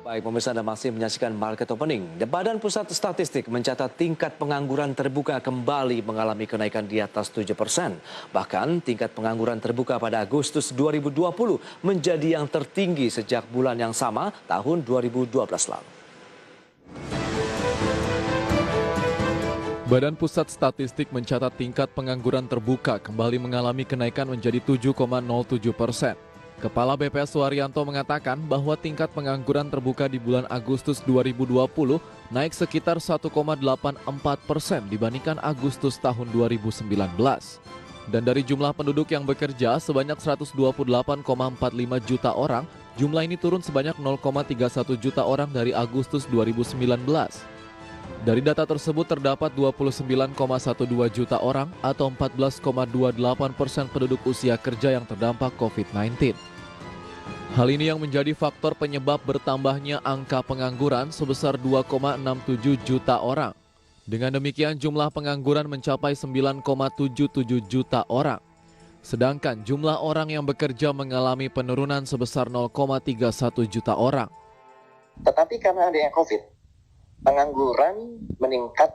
Baik, pemirsa, Anda masih menyaksikan Market Opening. Badan Pusat Statistik mencatat tingkat pengangguran terbuka kembali mengalami kenaikan di atas 7%. Bahkan tingkat pengangguran terbuka pada Agustus 2020 menjadi yang tertinggi sejak bulan yang sama tahun 2012 lalu. Badan Pusat Statistik mencatat tingkat pengangguran terbuka kembali mengalami kenaikan menjadi 7,07%. Kepala BPS Suharyanto mengatakan bahwa tingkat pengangguran terbuka di bulan Agustus 2020 naik sekitar 1,84% dibandingkan Agustus tahun 2019. Dan dari jumlah penduduk yang bekerja sebanyak 128,45 juta orang, jumlah ini turun sebanyak 0,31 juta orang dari Agustus 2019. Dari data tersebut terdapat 29,12 juta orang atau 14,28% penduduk usia kerja yang terdampak COVID-19. Hal ini yang menjadi faktor penyebab bertambahnya angka pengangguran sebesar 2,67 juta orang. Dengan demikian jumlah pengangguran mencapai 9,77 juta orang. Sedangkan jumlah orang yang bekerja mengalami penurunan sebesar 0,31 juta orang. Tetapi karena adanya COVID, pengangguran meningkat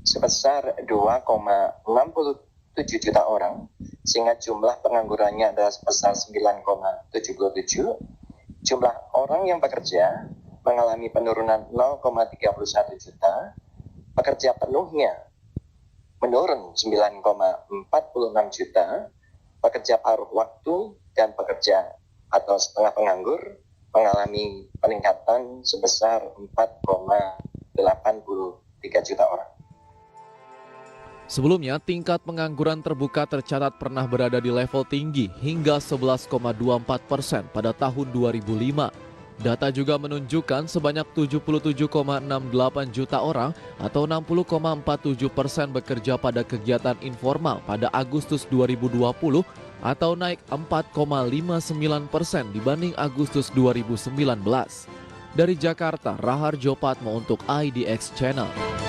sebesar 2,67 juta orang, sehingga jumlah penganggurannya adalah sebesar 9,77. Jumlah orang yang bekerja mengalami penurunan 0,31 juta, pekerja penuhnya menurun 9,46 juta, pekerja paruh waktu dan pekerja atau setengah penganggur mengalami peningkatan sebesar 4,83 juta orang. Sebelumnya, tingkat pengangguran terbuka tercatat pernah berada di level tinggi hingga 11,24% pada tahun 2005. Data juga menunjukkan sebanyak 77,68 juta orang atau 60,47% bekerja pada kegiatan informal pada Agustus 2020 atau naik 4,59% dibanding Agustus 2019. Dari Jakarta, Raharjo Patmo untuk IDX Channel.